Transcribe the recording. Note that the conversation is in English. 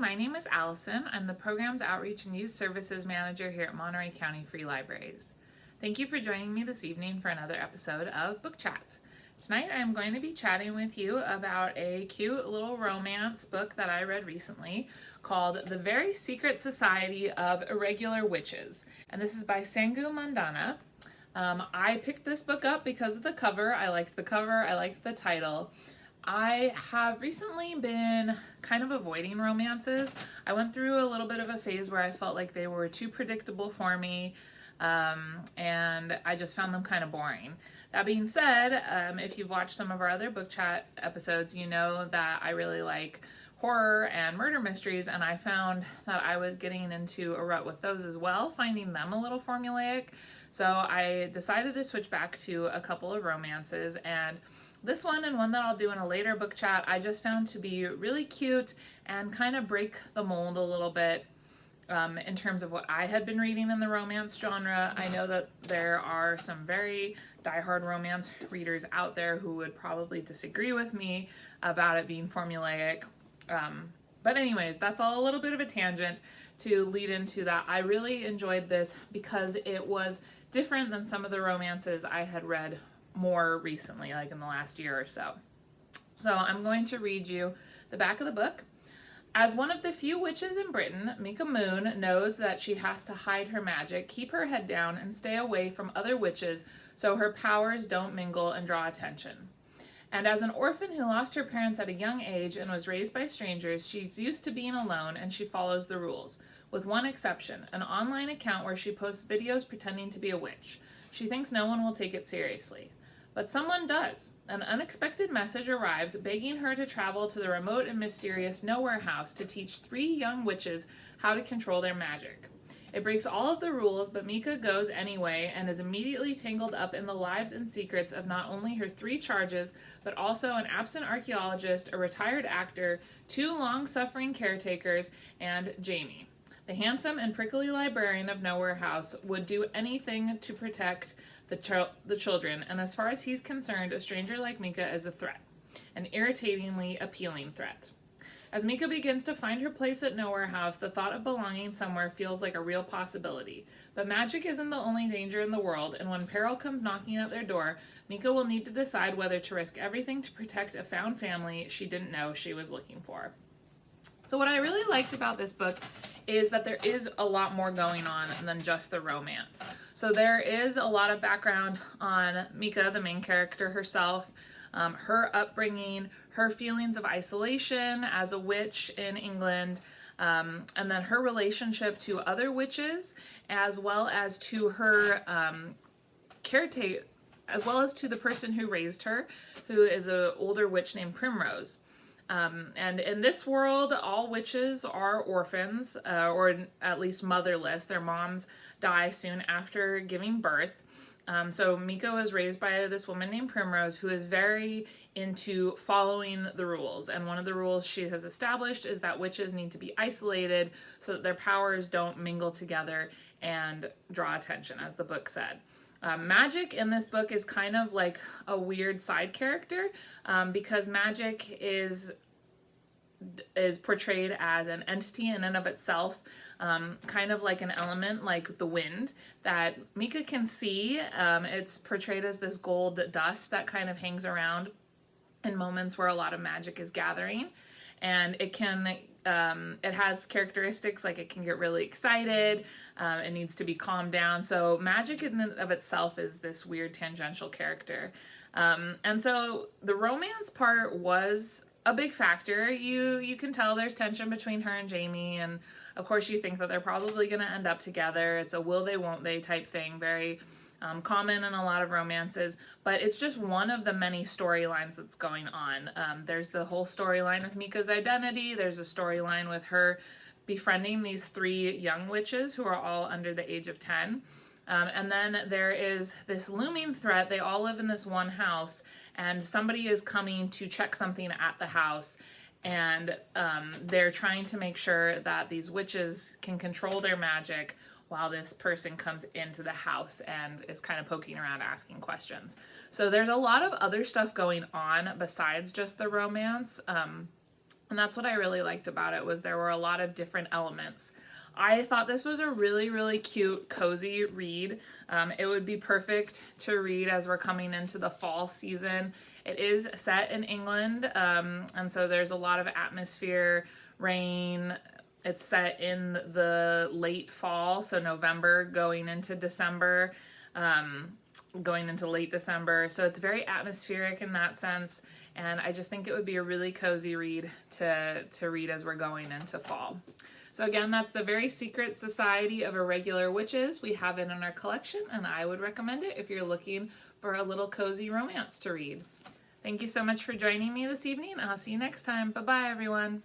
my name is Allison. I'm the Programs Outreach and Youth Services Manager here at Monterey County Free Libraries. Thank you for joining me this evening for another episode of Book Chat. Tonight I'm going to be chatting with you about a cute little romance book that I read recently called The Very Secret Society of Irregular Witches. And this is by Sangu Mandanna. I picked this book up because of the cover. I liked the cover, I liked the title. I have recently been kind of avoiding romances. I went through a little bit of a phase where I felt like they were too predictable for me, and I just found them kind of boring. That being said, if you've watched some of our other book chat episodes, you know that I really like horror and murder mysteries, and I found that I was getting into a rut with those as well, finding them a little formulaic. So I decided to switch back to a couple of romances, and this one and one that I'll do in a later book chat I just found to be really cute and kind of break the mold a little bit in terms of what I had been reading in the romance genre. I know that there are some very diehard romance readers out there who would probably disagree with me about it being formulaic. But anyways, that's all a little bit of a tangent to lead into that. I really enjoyed this because it was different than some of the romances I had read more recently, like in the last year or so. So I'm going to read you the back of the book. As one of the few witches in Britain, Mika Moon knows that she has to hide her magic, keep her head down, and stay away from other witches so her powers don't mingle and draw attention. And as an orphan who lost her parents at a young age and was raised by strangers, she's used to being alone and she follows the rules, with one exception, an online account where she posts videos pretending to be a witch. She thinks no one will take it seriously. But someone does. An unexpected message arrives begging her to travel to the remote and mysterious Nowhere House to teach 3 young witches how to control their magic. It breaks all of the rules, but Mika goes anyway and is immediately tangled up in the lives and secrets of not only her 3 charges, but also an absent archaeologist, a retired actor, 2 long-suffering caretakers, and Jamie. The handsome and prickly librarian of Nowhere House would do anything to protect the children, and as far as he's concerned, a stranger like Mika is a threat, an irritatingly appealing threat. As Mika begins to find her place at Nowhere House, the thought of belonging somewhere feels like a real possibility. But magic isn't the only danger in the world, and when peril comes knocking at their door, Mika will need to decide whether to risk everything to protect a found family she didn't know she was looking for. So what I really liked about this book is that there is a lot more going on than just the romance. So there is a lot of background on Mika, the main character herself, her upbringing, her feelings of isolation as a witch in England, and then her relationship to other witches, as well as to her caretaker, as well as to the person who raised her, who is an older witch named Primrose. And in this world, all witches are orphans, or at least motherless. Their moms die soon after giving birth. So Mika was raised by this woman named Primrose, who is very into following the rules. And one of the rules she has established is that witches need to be isolated so that their powers don't mingle together and draw attention, as the book said. Magic in this book is kind of like a weird side character, because magic is portrayed as an entity in and of itself, kind of like an element like the wind that Mika can see. It's portrayed as this gold dust that kind of hangs around in moments where a lot of magic is gathering, and it has characteristics like it can get really excited, it needs to be calmed down. So magic in and of itself is this weird tangential character. And so the romance part was a big factor. You can tell there's tension between her and Jamie, and of course you think that they're probably going to end up together. It's a will they won't they type thing, very common in a lot of romances, but it's just one of the many storylines that's going on. There's the whole storyline with Mika's identity. There's a storyline with her befriending these 3 young witches who are all under the age of 10. And then there is this looming threat. They all live in this one house, and somebody is coming to check something at the house, and they're trying to make sure that these witches can control their magic while this person comes into the house and is kind of poking around asking questions. So there's a lot of other stuff going on besides just the romance. And that's what I really liked about it, was there were a lot of different elements. I thought this was a really, really cute, cozy read. It would be perfect to read as we're coming into the fall season. It is set in England, and so there's a lot of atmosphere, rain. It's set in the late fall, so November going into December, going into late December. So it's very atmospheric in that sense, and I just think it would be a really cozy read to read as we're going into fall. So again, that's The Very Secret Society of Irregular Witches. We have it in our collection, and I would recommend it if you're looking for a little cozy romance to read. Thank you so much for joining me this evening. I'll see you next time. Bye-bye, everyone.